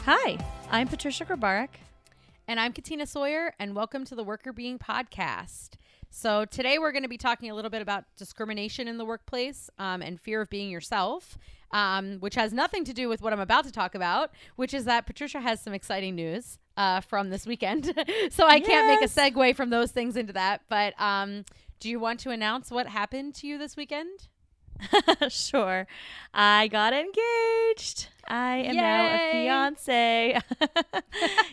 Hi, I'm Patricia Grabarek. And I'm Katina Sawyer, and welcome to the Worker Being Podcast. So today we're going to be talking a little bit about discrimination in the workplace and fear of being yourself, which has nothing to do with what I'm about to talk about, which is that Patricia has some exciting news from this weekend. So I can't make a segue from those things into that. But do you want to announce what happened to you this weekend? Sure. I got engaged. I am now a fiance.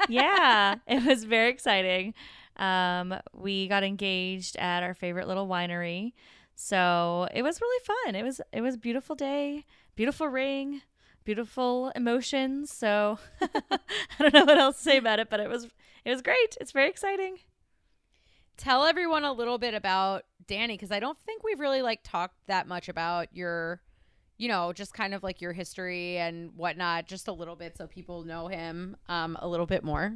Yeah, it was very exciting. We got engaged at our favorite little winery. So it was really fun. It was a beautiful day, beautiful ring, beautiful emotions. So I don't know what else to say about it, but it was great. It's very exciting. Tell everyone a little bit about Danny, because I don't think we've really talked that much about your, just kind of your history and whatnot, just a little bit so people know him a little bit more.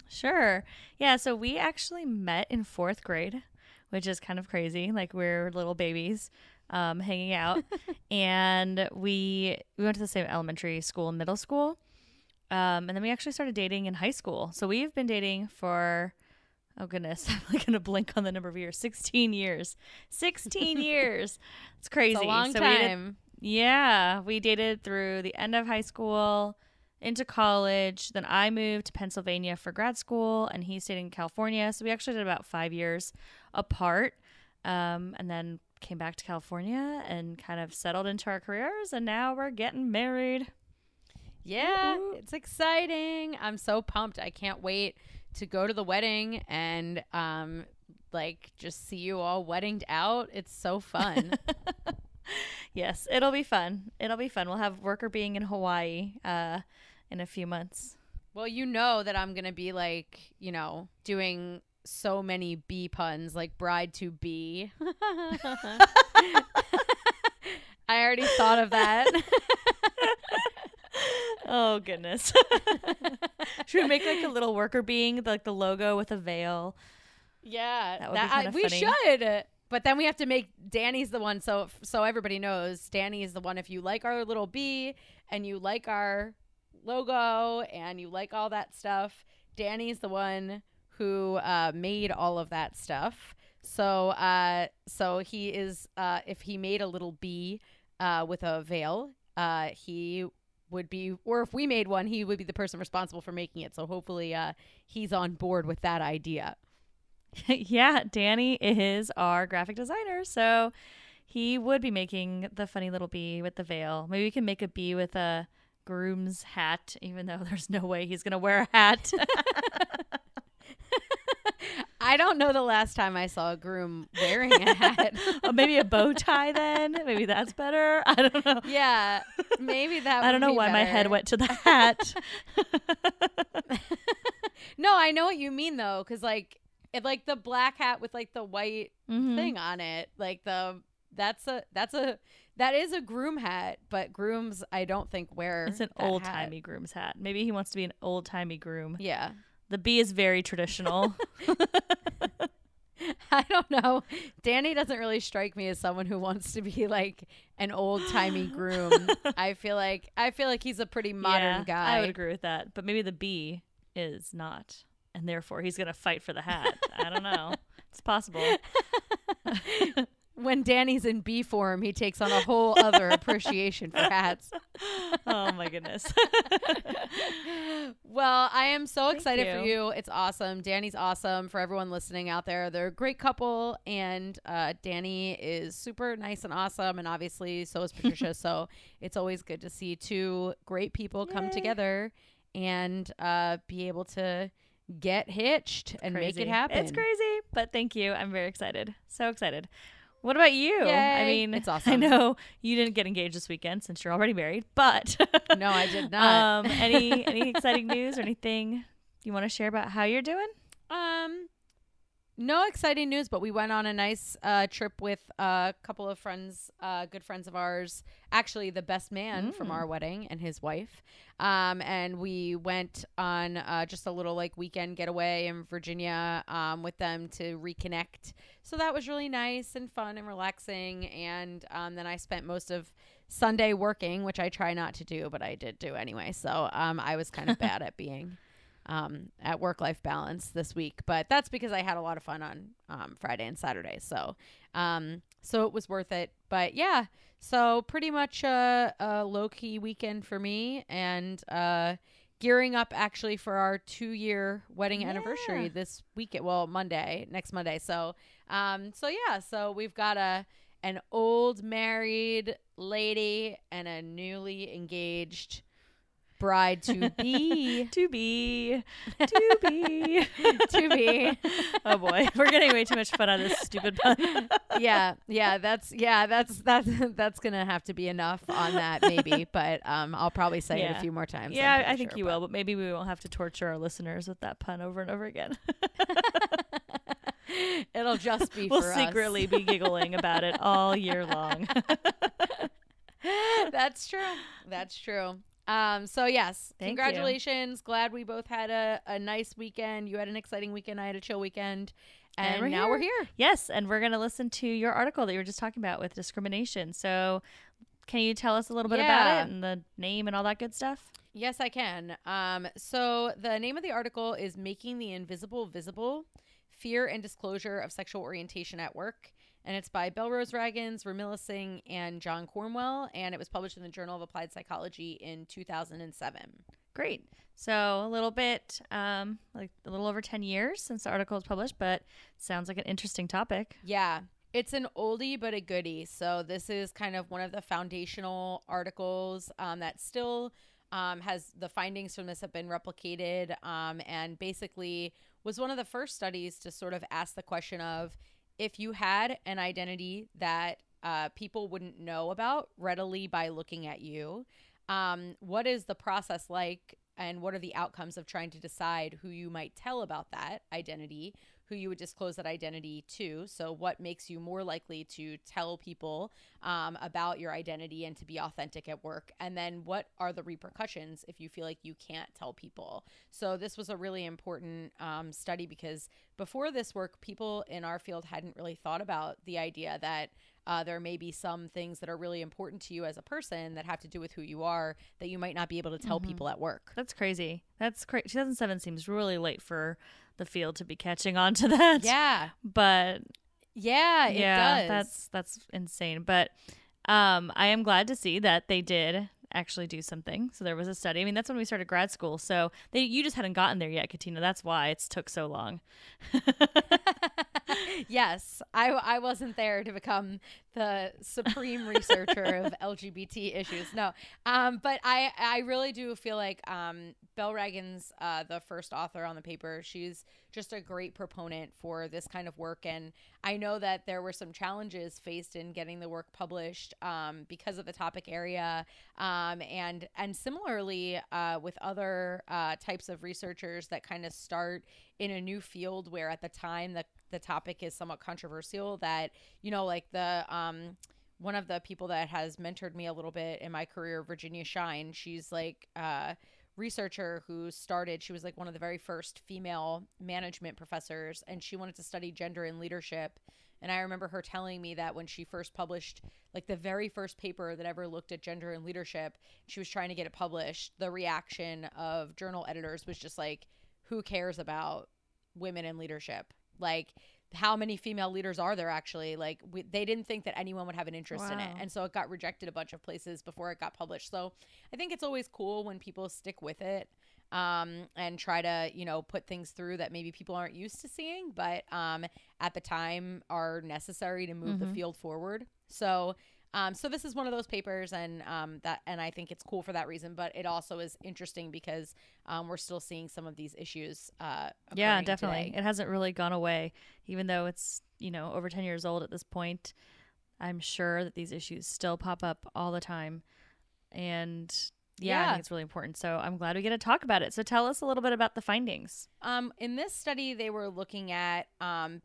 Sure. Yeah, so we actually met in 4th grade, which is kind of crazy. We're little babies hanging out. And we went to the same elementary school and middle school. And then we actually started dating in high school. So we've been dating for... oh, goodness. I'm going to blink on the number of years. 16 years. 16 years. It's crazy. It's a long time. We dated through the end of high school, into college. Then I moved to Pennsylvania for grad school, and he stayed in California. So we actually did about 5 years apart, and then came back to California and kind of settled into our careers, and now we're getting married. Yeah, it's exciting. I'm so pumped. I can't wait to go to the wedding and just see you all weddinged out. It's so fun. Yes, it'll be fun. We'll have Worker Being in Hawaii in a few months. Well, you know that I'm gonna be doing so many bee puns, like bride to be. I already thought of that. Oh, goodness. Should we make a little worker being, the logo with a veil? Yeah, that would be kind of we funny. should. But then we have to make Danny's the one, so everybody knows Danny is the one. If you like our little bee and you like our logo and you like all that stuff, Danny's the one who made all of that stuff. So he is. If he made a little bee with a veil, he would be, or if we made one, he would be the person responsible for making it. So hopefully he's on board with that idea. Yeah, Danny is our graphic designer, so he would be making the funny little bee with the veil. Maybe we can make a bee with a groom's hat, even though there's no way he's gonna wear a hat. I don't know the last time I saw a groom wearing a hat. Or maybe a bow tie then. Maybe that's better. I don't know. Yeah, maybe that would I don't know be why better. my head went to the hat. No, I know what you mean though, because the black hat with the white thing on it, that is a groom hat, but grooms I don't think wear. It's an old-timey groom's hat. Maybe he wants to be an old-timey groom. Yeah. The bee is very traditional. I don't know. Danny doesn't really strike me as someone who wants to be an old-timey groom. I feel like he's a pretty modern guy. I would agree with that. But maybe the bee is not, and therefore he's going to fight for the hat. I don't know. It's possible. When Danny's in bee form, he takes on a whole other appreciation for hats. Oh my goodness. Well, I am so excited Thank for you. It's awesome. Danny's awesome. For everyone listening out there, they're a great couple, and Danny is super nice and awesome, and obviously so is Patricia. So it's always good to see two great people come together and be able to get hitched and make it happen. It's crazy, but thank you. I'm very excited. So excited. What about you? Yay. I mean, it's awesome. I know you didn't get engaged this weekend since you're already married, but no, I did not. Any exciting news or anything you want to share about how you're doing? No exciting news, but we went on a nice trip with a couple of friends, good friends of ours. Actually, the best man from our wedding and his wife. And we went on just a little like weekend getaway in Virginia with them to reconnect. So that was really nice and fun and relaxing. And then I spent most of Sunday working, which I try not to do, but I did do anyway. So I was kind of bad at being at work-life balance this week, but that's because I had a lot of fun on Friday and Saturday. So it was worth it. But yeah, so pretty much a low-key weekend for me, and gearing up actually for our 2-year wedding anniversary this weekend. Well, next Monday. So we've got an old married lady and a newly engaged bride to be. to be. Oh boy, we're getting way too much fun out of this stupid pun. That's gonna have to be enough on that, maybe. But I'll probably say it a few more times. Yeah, I think you will, but maybe we won't have to torture our listeners with that pun over and over again. It'll just be we'll for us. We'll secretly be giggling about it all year long. That's true. So yes, congratulations. Glad we both had a nice weekend. You had an exciting weekend. I had a chill weekend. And now we're here. Yes. And we're going to listen to your article that you were just talking about with discrimination. So can you tell us a little bit about it and the name and all that good stuff? Yes, I can. So the name of the article is Making the Invisible Visible: Fear and Disclosure of Sexual Orientation at Work. And it's by Belrose Ragins, Singh, and John Cornwell. And it was published in the Journal of Applied Psychology in 2007. Great. So a little bit, like a little over 10 years since the article was published, but sounds like an interesting topic. Yeah. It's an oldie but a goodie. So this is kind of one of the foundational articles that still has the findings from this have been replicated, and basically was one of the first studies to sort of ask the question of, if you had an identity that people wouldn't know about readily by looking at you, what is the process like, and what are the outcomes of trying to decide who you might tell about that identity, who you would disclose that identity to? So what makes you more likely to tell people about your identity and to be authentic at work? And then what are the repercussions if you feel like you can't tell people? So this was a really important study, because before this work, people in our field hadn't really thought about the idea that there may be some things that are really important to you as a person that have to do with who you are that you might not be able to tell people at work. That's crazy. 2007 seems really late for the field to be catching on to that. Yeah. But yeah, it does. That's insane. But I am glad to see that they did actually do something. So there was a study. I mean, that's when we started grad school. So you just hadn't gotten there yet, Katina. That's why it took so long. Yes, I wasn't there to become the supreme researcher of LGBT issues. No, but I really do feel like Belle Ragins, the first author on the paper, she's just a great proponent for this kind of work. And I know that there were some challenges faced in getting the work published because of the topic area, and similarly with other types of researchers that kind of start in a new field where at the time the topic is somewhat controversial, that, you know, like the one of the people that has mentored me a little bit in my career, Virginia Shine, she's like researcher who started, she was like one of the very first female management professors, and she wanted to study gender and leadership. And I remember her telling me that when she first published like the very first paper that ever looked at gender and leadership, she was trying to get it published, the reaction of journal editors was just like, who cares about women in leadership? Like, how many female leaders are there actually? Like, they didn't think that anyone would have an interest in it. And so it got rejected a bunch of places before it got published. So I think it's always cool when people stick with it and try to, you know, put things through that maybe people aren't used to seeing, but at the time are necessary to move the field forward. So so this is one of those papers, and I think it's cool for that reason, but it also is interesting because we're still seeing some of these issues. Yeah, definitely. Today. It hasn't really gone away, even though it's, you know, over 10 years old at this point. I'm sure that these issues still pop up all the time, and Yeah, I think it's really important. So I'm glad we get to talk about it. So tell us a little bit about the findings. In this study, they were looking at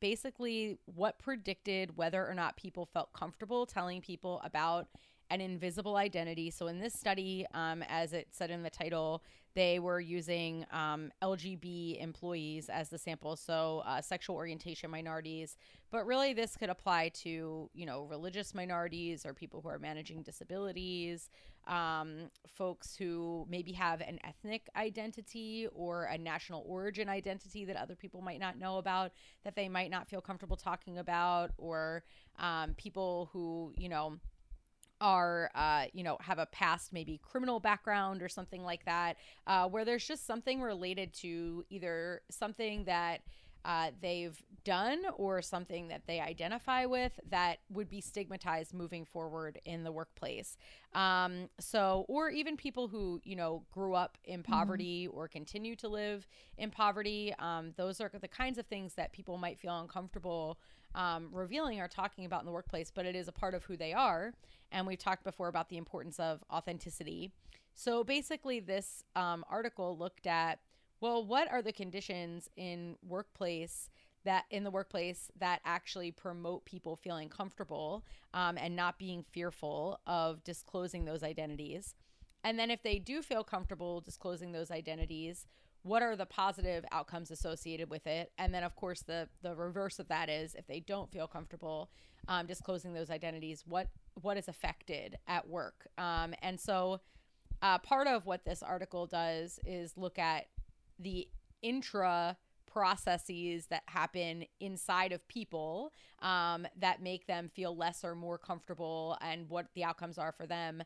basically what predicted whether or not people felt comfortable telling people about an invisible identity. So in this study, as it said in the title, they were using LGB employees as the sample, so sexual orientation minorities. But really, this could apply to, religious minorities or people who are managing disabilities, folks who maybe have an ethnic identity or a national origin identity that other people might not know about, that they might not feel comfortable talking about, or people who, are have a past maybe criminal background or something like that, where there's just something related to either something that they've done or something that they identify with that would be stigmatized moving forward in the workplace. Or even people who, grew up in poverty or continue to live in poverty. Those are the kinds of things that people might feel uncomfortable revealing or talking about in the workplace, but it is a part of who they are. And we've talked before about the importance of authenticity. So basically, this article looked at, well, what are the conditions in the workplace that actually promote people feeling comfortable and not being fearful of disclosing those identities? And then if they do feel comfortable disclosing those identities, what are the positive outcomes associated with it? And then, of course, the reverse of that is if they don't feel comfortable disclosing those identities, what is affected at work? And so part of what this article does is look at the intra processes that happen inside of people that make them feel less or more comfortable, and what the outcomes are for them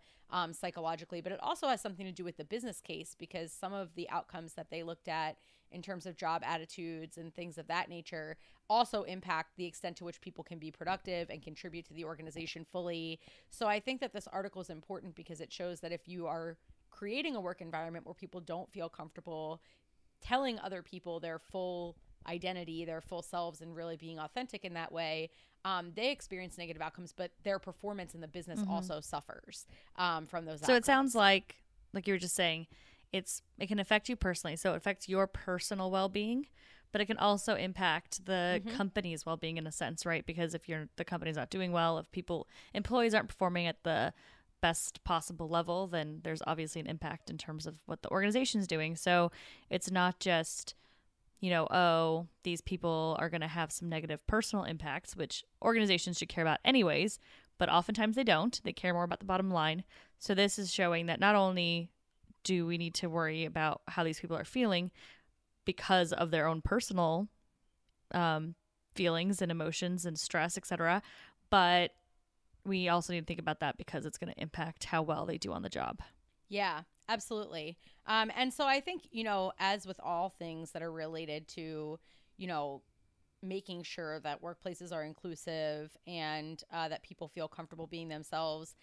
psychologically. But it also has something to do with the business case, because some of the outcomes that they looked at in terms of job attitudes and things of that nature also impact the extent to which people can be productive and contribute to the organization fully. So I think that this article is important because it shows that if you are creating a work environment where people don't feel comfortable telling other people their full identity, their full selves, and really being authentic in that way, they experience negative outcomes, but their performance in the business also suffers from those outcomes. So it sounds like you were just saying, it can affect you personally. So it affects your personal well-being, but it can also impact the company's well-being in a sense, right? Because if the company's not doing well, if employees aren't performing at the best possible level, then there's obviously an impact in terms of what the organization's doing. So it's not just, these people are going to have some negative personal impacts, which organizations should care about anyways, but oftentimes they don't. They care more about the bottom line. So this is showing that not only do we need to worry about how these people are feeling because of their own personal feelings and emotions and stress, etc., but we also need to think about that because it's going to impact how well they do on the job. Yeah, absolutely. And so I think, as with all things that are related to, making sure that workplaces are inclusive and that people feel comfortable being themselves,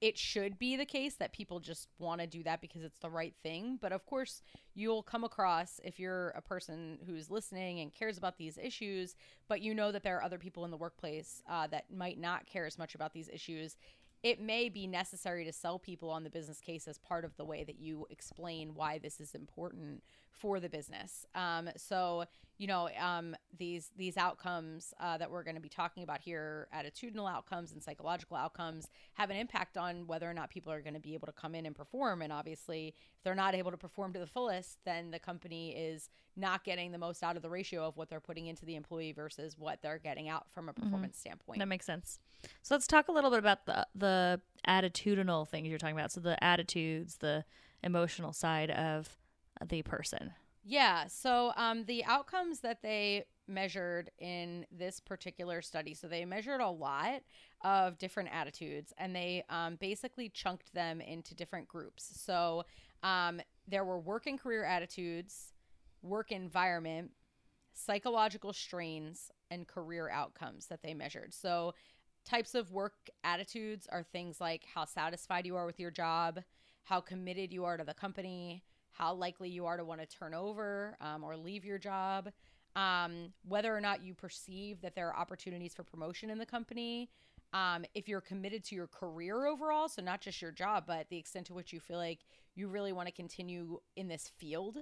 it should be the case that people just want to do that because it's the right thing. But of course, you'll come across, if you're a person who's listening and cares about these issues, but that there are other people in the workplace that might not care as much about these issues, it may be necessary to sell people on the business case as part of the way that you explain why this is important for the business. These outcomes that we're going to be talking about here, attitudinal outcomes and psychological outcomes, have an impact on whether or not people are going to be able to come in and perform. And obviously, if they're not able to perform to the fullest, then the company is not getting the most out of the ratio of what they're putting into the employee versus what they're getting out from a performance standpoint. That makes sense. So let's talk a little bit about the attitudinal things you're talking about. So the attitudes, the emotional side of the person. Yeah. So the outcomes that they measured in this particular study, so they measured a lot of different attitudes, and they basically chunked them into different groups. So there were work and career attitudes, work environment, psychological strains, and career outcomes that they measured. So types of work attitudes are things like how satisfied you are with your job, how committed you are to the company, how likely you are to want to turn over or leave your job, whether or not you perceive that there are opportunities for promotion in the company, if you're committed to your career overall, so not just your job, but the extent to which you feel like you really want to continue in this field,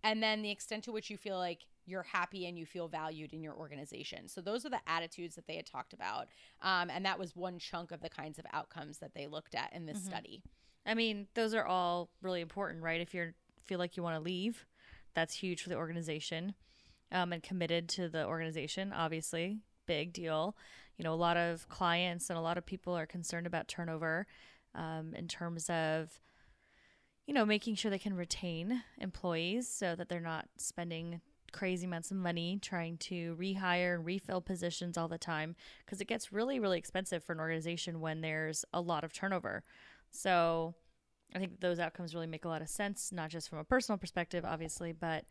and then the extent to which you feel like you're happy and you feel valued in your organization. So those are the attitudes that they had talked about. And that was one chunk of the kinds of outcomes that they looked at in this study. I mean, those are all really important, right? If you feel like you want to leave, that's huge for the organization, and committed to the organization, obviously, big deal. You know, a lot of clients and a lot of people are concerned about turnover, in terms of, you know, making sure they can retain employees so that they're not spending crazy amounts of money trying to rehire and refill positions all the time, because it gets really, really expensive for an organization when there's a lot of turnover. So I think those outcomes really make a lot of sense, not just from a personal perspective, obviously, but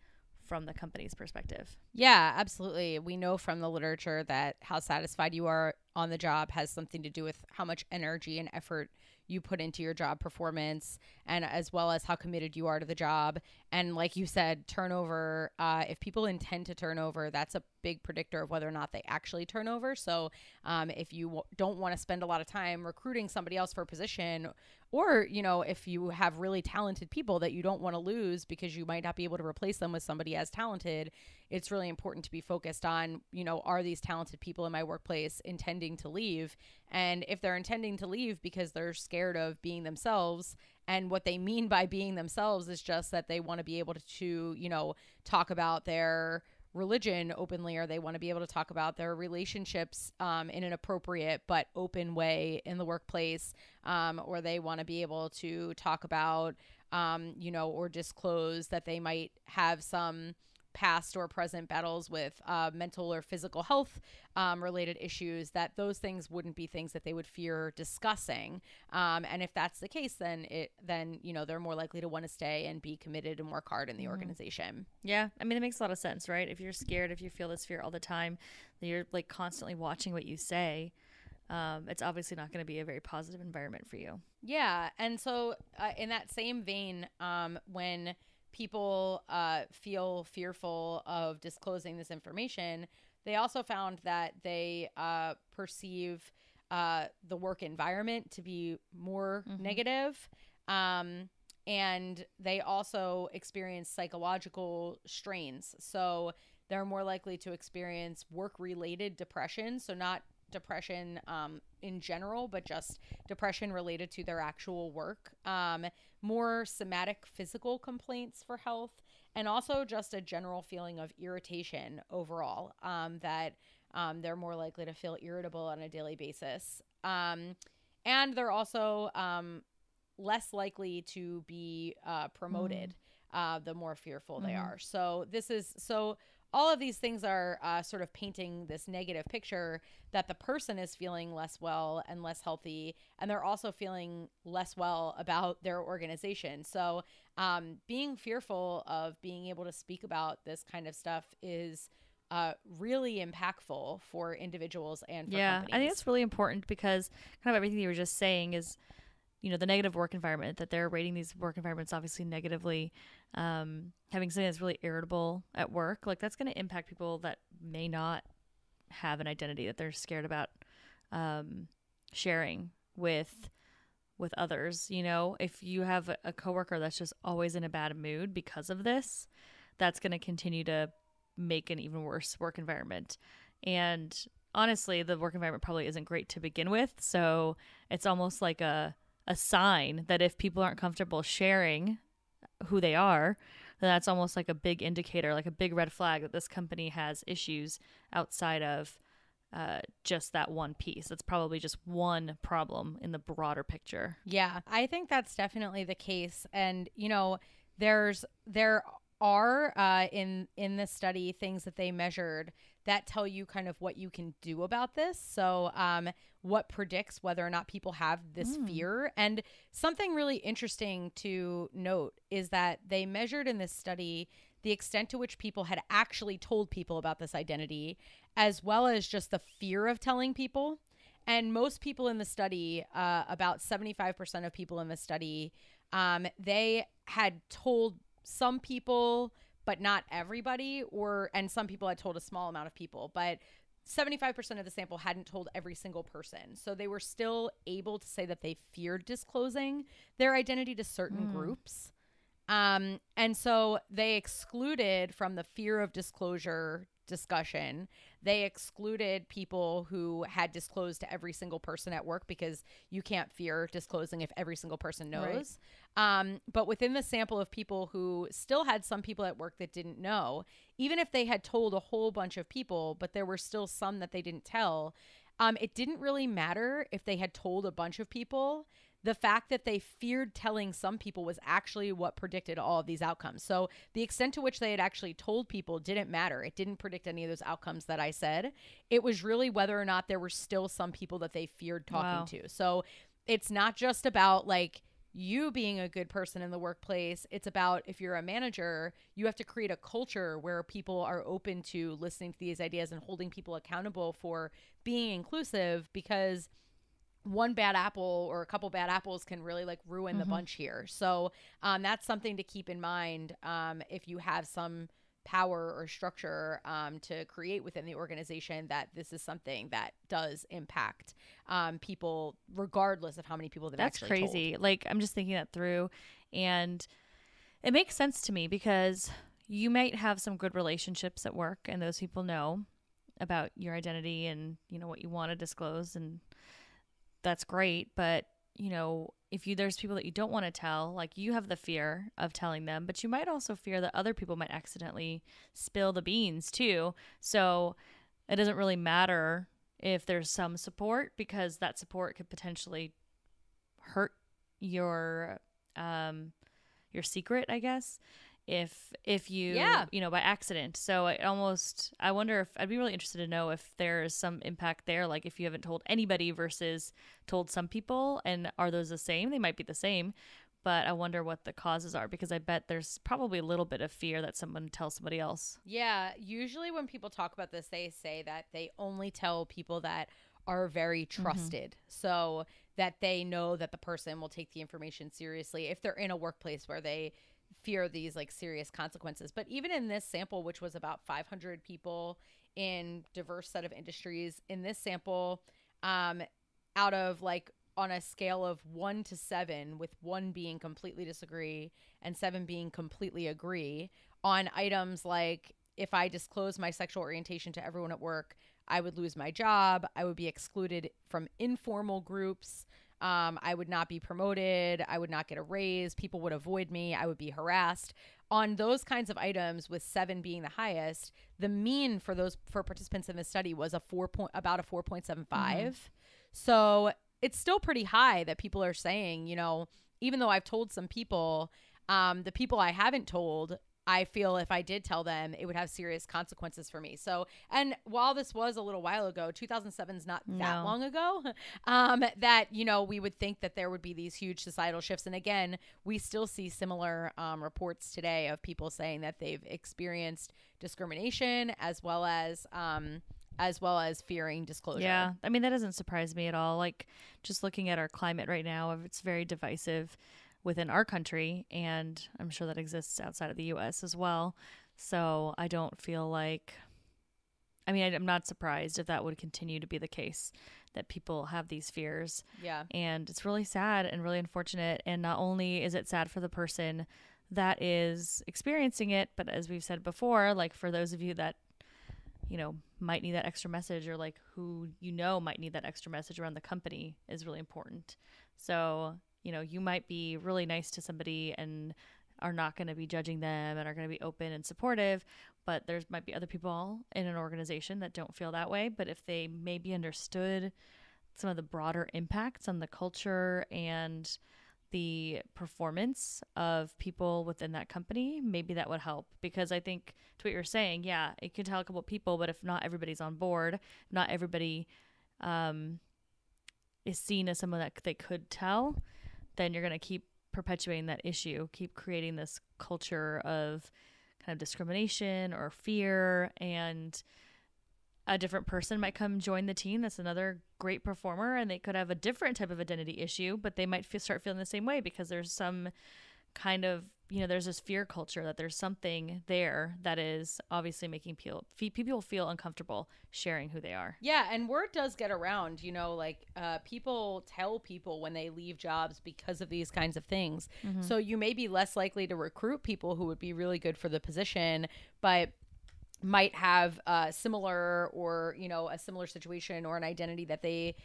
from the company's perspective. Yeah, absolutely. We know from the literature that how satisfied you are on the job has something to do with how much energy and effort you put into your job performance, and as well as how committed you are to the job. And like you said, turnover, if people intend to turn over, that's a big predictor of whether or not they actually turn over. So if you don't want to spend a lot of time recruiting somebody else for a position, or, you know, if you have really talented people that you don't want to lose because you might not be able to replace them with somebody as talented, it's really important to be focused on, you know, are these talented people in my workplace intending to leave? And if they're intending to leave because they're scared of being themselves, and what they mean by being themselves is just that they want to be able to, you know, talk about their religion openly, or they want to be able to talk about their relationships in an appropriate but open way in the workplace, or they want to be able to talk about, you know, or disclose that they might have some past or present battles with mental or physical health related issues, that those things wouldn't be things that they would fear discussing. And if that's the case, then you know, they're more likely to want to stay and be committed and work hard in the organization. Yeah. I mean, it makes a lot of sense, right? If you're scared, if you feel this fear all the time, that you're like constantly watching what you say, it's obviously not going to be a very positive environment for you. Yeah. And so in that same vein, when people feel fearful of disclosing this information, they also found that they perceive the work environment to be more negative. And they also experience psychological strains. So they're more likely to experience work-related depression. So not depression in general, but just depression related to their actual work. More somatic physical complaints for health, and also just a general feeling of irritation overall, that they're more likely to feel irritable on a daily basis. And they're also less likely to be promoted the more fearful they are. So all of these things are sort of painting this negative picture that the person is feeling less well and less healthy, and they're also feeling less well about their organization. So being fearful of being able to speak about this kind of stuff is really impactful for individuals and for companies. I think it's really important, because kind of everything you were just saying is, you know, the negative work environment, that they're rating these work environments obviously negatively. Having something that's really irritable at work, like that's going to impact people that may not have an identity that they're scared about sharing with others. You know, if you have a coworker that's just always in a bad mood because of this, that's going to continue to make an even worse work environment. And honestly, the work environment probably isn't great to begin with. So it's almost like a sign that if people aren't comfortable sharing who they are, then that's almost like a big indicator, like a big red flag that this company has issues outside of just that one piece. It's probably just one problem in the broader picture. Yeah, I think that's definitely the case. And, you know, there are in this study things that they measured that tell you kind of what you can do about this. So what predicts whether or not people have this fear. And something really interesting to note is that they measured in this study the extent to which people had actually told people about this identity, as well as just the fear of telling people. And most people in the study, about 75% of people in the study, they had told some people, but not everybody, and some people had told a small amount of people, but 75% of the sample hadn't told every single person. So they were still able to say that they feared disclosing their identity to certain groups. And so they excluded from the fear of disclosure discussion, they excluded people who had disclosed to every single person at work, because you can't fear disclosing if every single person knows. Right. But within the sample of people who still had some people at work that didn't know, even if they had told a whole bunch of people, but there were still some that they didn't tell, it didn't really matter if they had told a bunch of people. The fact that they feared telling some people was actually what predicted all of these outcomes. So the extent to which they had actually told people didn't matter. It didn't predict any of those outcomes that I said. It was really whether or not there were still some people that they feared talking to. So it's not just about like you being a good person in the workplace. It's about, if you're a manager, you have to create a culture where people are open to listening to these ideas and holding people accountable for being inclusive, because one bad apple or a couple bad apples can really like ruin the bunch here. So that's something to keep in mind if you have some power or structure to create within the organization, that this is something that does impact people regardless of how many people that's actually crazy told. Like, I'm just thinking that through, and it makes sense to me, because you might have some good relationships at work and those people know about your identity and, you know, what you want to disclose, and that's great. But, you know, if there's people that you don't want to tell, like you have the fear of telling them, but you might also fear that other people might accidentally spill the beans too. So it doesn't really matter if there's some support, because that support could potentially hurt your secret, I guess, if you, you know, by accident. So I wonder if, I'd be really interested to know if there's some impact there, like if you haven't told anybody versus told some people, and are those the same? They might be the same, but I wonder what the causes are, because I bet there's probably a little bit of fear that someone tells somebody else. Yeah. Usually when people talk about this, they say that they only tell people that are very trusted. So that they know that the person will take the information seriously if they're in a workplace where they fear these like serious consequences. But even in this sample, which was about 500 people in diverse set of industries, in this sample, out of like on a scale of 1 to 7, with 1 being completely disagree and 7 being completely agree, on items like, if I disclose my sexual orientation to everyone at work, I would lose my job. I would be excluded from informal groups. I would not be promoted. I would not get a raise. People would avoid me. I would be harassed. On those kinds of items, with 7 being the highest, the mean for participants in this study was about a 4.75. So it's still pretty high that people are saying, you know, even though I've told some people, the people I haven't told, I feel if I did tell them, it would have serious consequences for me. So, and while this was a little while ago, 2007 is not that long ago, that, you know, we would think that there would be these huge societal shifts. And again, we still see similar reports today of people saying that they've experienced discrimination as well as fearing disclosure. Yeah. I mean, that doesn't surprise me at all. Like, just looking at our climate right now, it's very divisive within our country, and I'm sure that exists outside of the US as well. So I don't feel like, I mean, I'm not surprised if that would continue to be the case, that people have these fears. Yeah. And it's really sad and really unfortunate. And not only is it sad for the person that is experiencing it, but as we've said before, like for those of you that, you know, might need that extra message, or like who, you know, might need that extra message around the company, is really important. So, you know, you might be really nice to somebody and are not going to be judging them and are going to be open and supportive, but there might be other people in an organization that don't feel that way. But if they maybe understood some of the broader impacts on the culture and the performance of people within that company, maybe that would help. Because I think, to what you're saying, yeah, it could tell a couple people, but if not everybody's on board, not everybody is seen as someone that they could tell, then you're going to keep perpetuating that issue, keep creating this culture of kind of discrimination or fear, and a different person might come join the team that's another great performer, and they could have a different type of identity issue, but they might start feeling the same way because there's some kind of there's this fear culture that there's something there that is obviously making people feel uncomfortable sharing who they are. Yeah, and word does get around, people tell people when they leave jobs because of these kinds of things. Mm-hmm. So you may be less likely to recruit people who would be really good for the position, but might have a similar situation or an identity that they,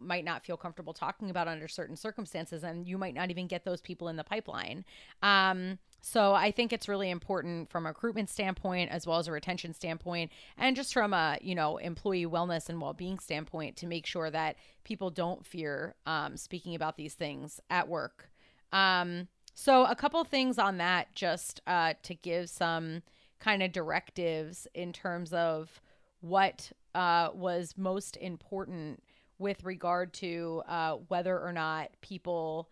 might not feel comfortable talking about under certain circumstances. And you might not even get those people in the pipeline. So I think it's really important from a recruitment standpoint, as well as a retention standpoint, and just from a, employee wellness and well-being standpoint, to make sure that people don't fear speaking about these things at work. So a couple things on that, just to give some kind of directives in terms of what was most important with regard to whether or not people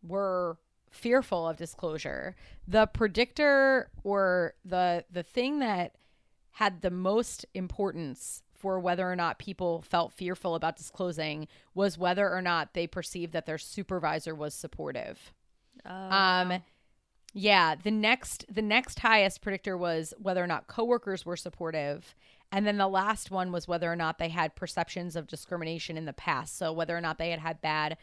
were fearful of disclosure. The predictor, or the thing that had the most importance for whether or not people felt fearful about disclosing, was whether or not they perceived that their supervisor was supportive. Wow. Yeah, the next highest predictor was whether or not coworkers were supportive. And then the last one was whether or not they had perceptions of discrimination in the past. So whether or not they had bad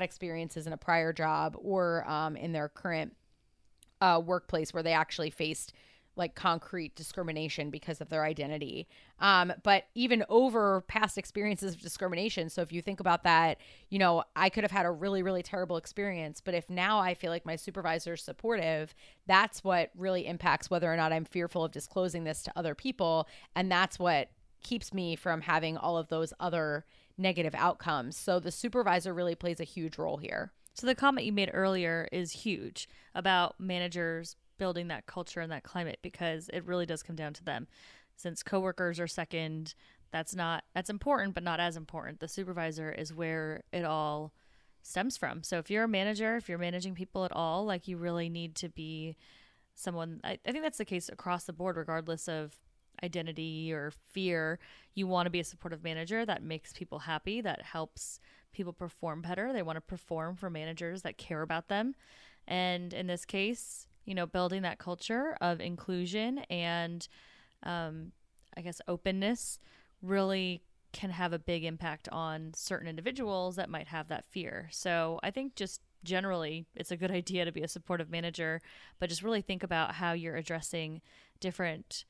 experiences in a prior job, or in their current workplace where they actually faced like concrete discrimination because of their identity. But even over past experiences of discrimination. So if you think about that, I could have had a really, really terrible experience, but if now I feel like my supervisor is supportive, that's what really impacts whether or not I'm fearful of disclosing this to other people. And that's what keeps me from having all of those other negative outcomes. So the supervisor really plays a huge role here. So the comment you made earlier is huge about managers building that culture and that climate, because it really does come down to them. Since coworkers are second, that's important, but not as important. The supervisor is where it all stems from. So if you're a manager, if you're managing people at all, like, you really need to be someone, I think that's the case across the board, regardless of identity or fear. You want to be a supportive manager that makes people happy, that helps people perform better. They want to perform for managers that care about them. And in this case, building that culture of inclusion and I guess openness really can have a big impact on certain individuals that might have that fear. So I think just generally it's a good idea to be a supportive manager, but just really think about how you're addressing different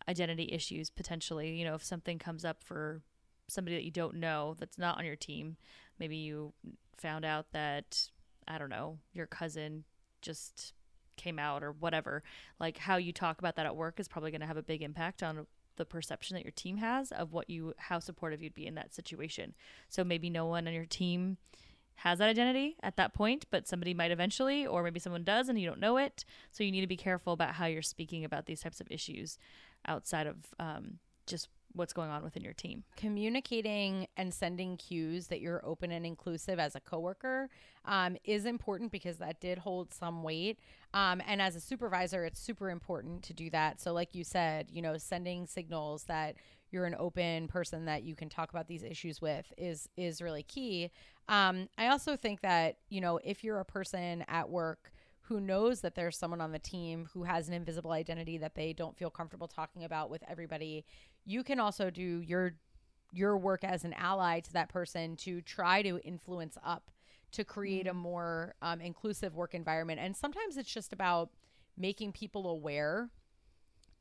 identity issues potentially. If something comes up for somebody that you don't know that's not on your team, maybe you found out that, I don't know, your cousin just came out or whatever, like, how you talk about that at work is probably going to have a big impact on the perception that your team has of how supportive you'd be in that situation. So maybe no one on your team has that identity at that point, but somebody might eventually, or maybe someone does and you don't know it. So you need to be careful about how you're speaking about these types of issues outside of just what's going on within your team. Communicating and sending cues that you're open and inclusive as a coworker is important, because that did hold some weight. And as a supervisor, it's super important to do that. So like you said, sending signals that you're an open person that you can talk about these issues with is really key. I also think that, if you're a person at work who knows that there's someone on the team who has an invisible identity that they don't feel comfortable talking about with everybody, you can also do your work as an ally to that person to try to influence up to create a more inclusive work environment. And sometimes it's just about making people aware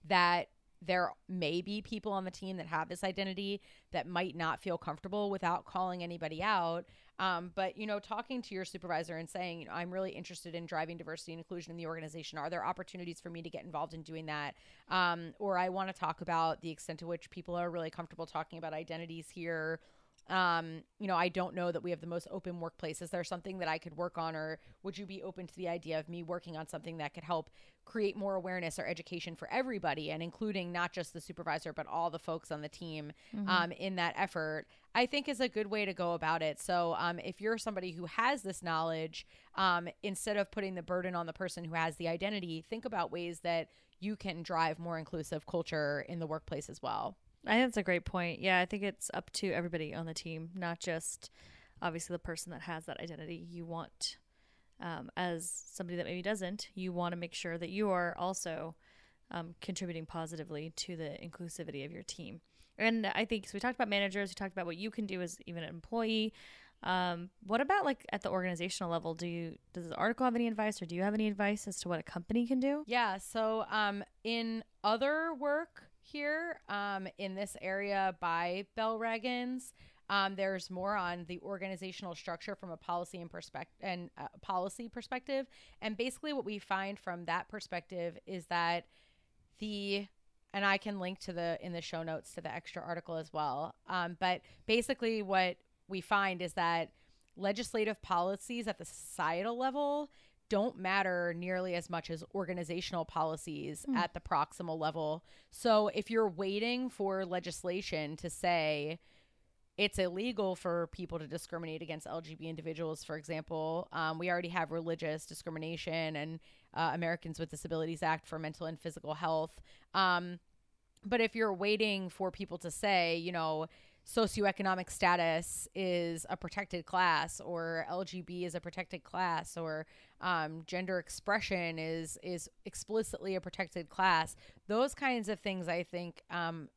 that there may be people on the team that have this identity that might not feel comfortable without calling anybody out. But, talking to your supervisor and saying, I'm really interested in driving diversity and inclusion in the organization. Are there opportunities for me to get involved in doing that? Or I want to talk about the extent to which people are really comfortable talking about identities here. I don't know that we have the most open workplace. Is there something that I could work on, or would you be open to the idea of me working on something that could help create more awareness or education for everybody, and including not just the supervisor, but all the folks on the team in that effort, I think is a good way to go about it. So if you're somebody who has this knowledge, instead of putting the burden on the person who has the identity, think about ways that you can drive more inclusive culture in the workplace as well. I think that's a great point. Yeah, I think it's up to everybody on the team, not just obviously the person that has that identity. You want as somebody that maybe doesn't, you want to make sure that you are also contributing positively to the inclusivity of your team. And I think, so we talked about managers, we talked about what you can do as even an employee. What about like at the organizational level? Does the article have any advice, or do you have any advice as to what a company can do? Yeah. So in other work here in this area by Bell Ragins, there's more on the organizational structure from a policy and policy perspective. And basically what we find from that perspective is that and I can link to in the show notes to the extra article as well. But basically what we find is that legislative policies at the societal level don't matter nearly as much as organizational policies at the proximal level. So if you're waiting for legislation to say it's illegal for people to discriminate against LGBT individuals, for example, we already have religious discrimination and Americans with Disabilities Act for mental and physical health. But if you're waiting for people to say, socioeconomic status is a protected class, or LGB is a protected class, or gender expression is explicitly a protected class, those kinds of things, I think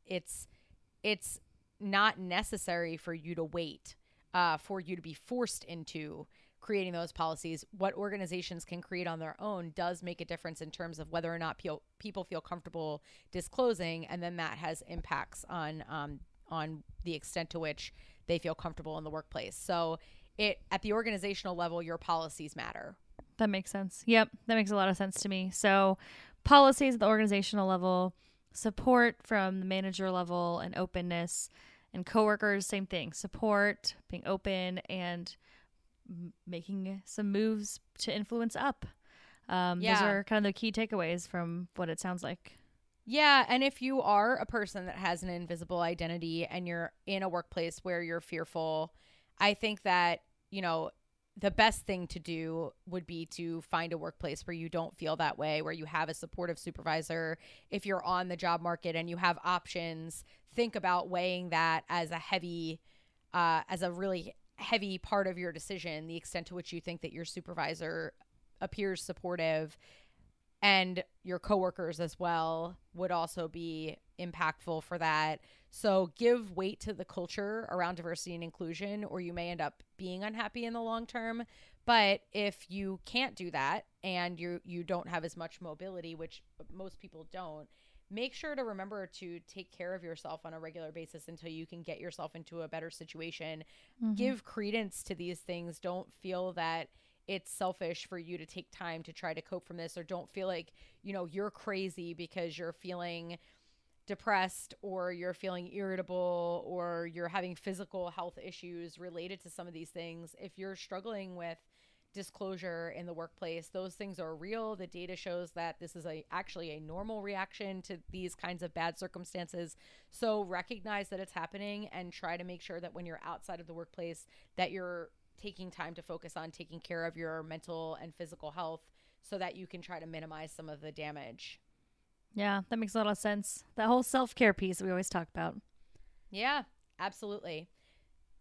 it's not necessary for you to wait for you to be forced into creating those policies. What organizations can create on their own does make a difference in terms of whether or not people feel comfortable disclosing, and then that has impacts on the extent to which they feel comfortable in the workplace. So at the organizational level, your policies matter. That makes sense. Yep, that makes a lot of sense to me. So policies at the organizational level, support from the manager level, and openness. And coworkers, same thing. Support, being open, and making some moves to influence up. Those are kind of the key takeaways from what it sounds like. Yeah, and if you are a person that has an invisible identity and you're in a workplace where you're fearful, I think that, the best thing to do would be to find a workplace where you don't feel that way, where you have a supportive supervisor. If you're on the job market and you have options, think about weighing that as a really heavy part of your decision, the extent to which you think that your supervisor appears supportive, and your coworkers as well would also be impactful for that. So give weight to the culture around diversity and inclusion, or you may end up being unhappy in the long term. But if you can't do that and you don't have as much mobility, which most people don't, make sure to remember to take care of yourself on a regular basis until you can get yourself into a better situation. Mm-hmm. Give credence to these things. Don't feel that it's selfish for you to take time to try to cope from this, or don't feel like, you're crazy because you're feeling depressed, or you're feeling irritable, or you're having physical health issues related to some of these things. If you're struggling with disclosure in the workplace, those things are real. The data shows that this is actually a normal reaction to these kinds of bad circumstances. So recognize that it's happening and try to make sure that when you're outside of the workplace that you're taking time to focus on taking care of your mental and physical health so that you can try to minimize some of the damage. Yeah, that makes a lot of sense. That whole self-care piece that we always talk about. Yeah, absolutely.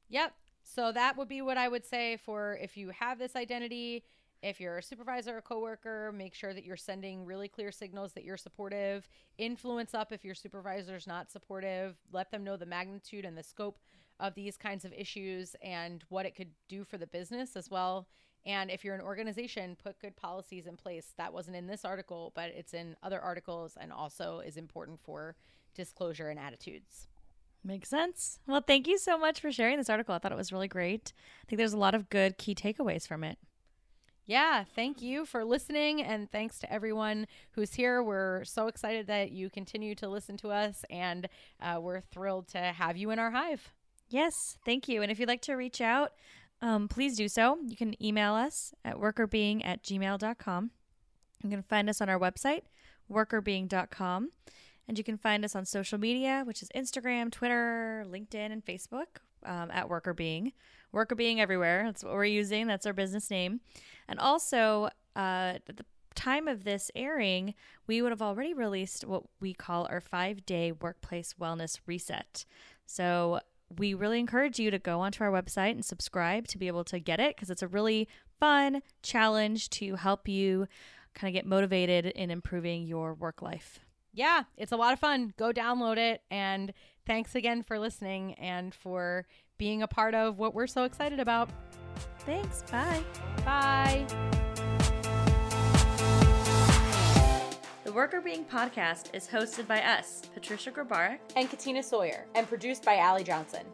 Yep. So that would be what I would say for if you have this identity. If you're a supervisor or coworker, make sure that you're sending really clear signals that you're supportive. Influence up if your supervisor's not supportive. Let them know the magnitude and the scope of these kinds of issues and what it could do for the business as well. And if you're an organization, put good policies in place. That wasn't in this article, but it's in other articles and also is important for disclosure and attitudes. Makes sense. Well, thank you so much for sharing this article. I thought it was really great. I think there's a lot of good key takeaways from it. Yeah, thank you for listening, and thanks to everyone who's here. We're so excited that you continue to listen to us, and we're thrilled to have you in our hive. Yes, thank you. And if you'd like to reach out, please do so. You can email us at workerbeing@gmail.com. You can find us on our website, workerbeing.com. And you can find us on social media, which is Instagram, Twitter, LinkedIn, and Facebook at WorkerBeing. WorkerBeing everywhere. That's what we're using. That's our business name. And also, at the time of this airing, we would have already released what we call our 5-day workplace wellness reset. So we really encourage you to go onto our website and subscribe to be able to get it, because it's a really fun challenge to help you kind of get motivated in improving your work life. Yeah, it's a lot of fun. Go download it. And thanks again for listening and for being a part of what we're so excited about. Thanks. Bye. Bye. The Worker Being podcast is hosted by us, Patricia Grabara and Katina Sawyer, and produced by Allie Johnson.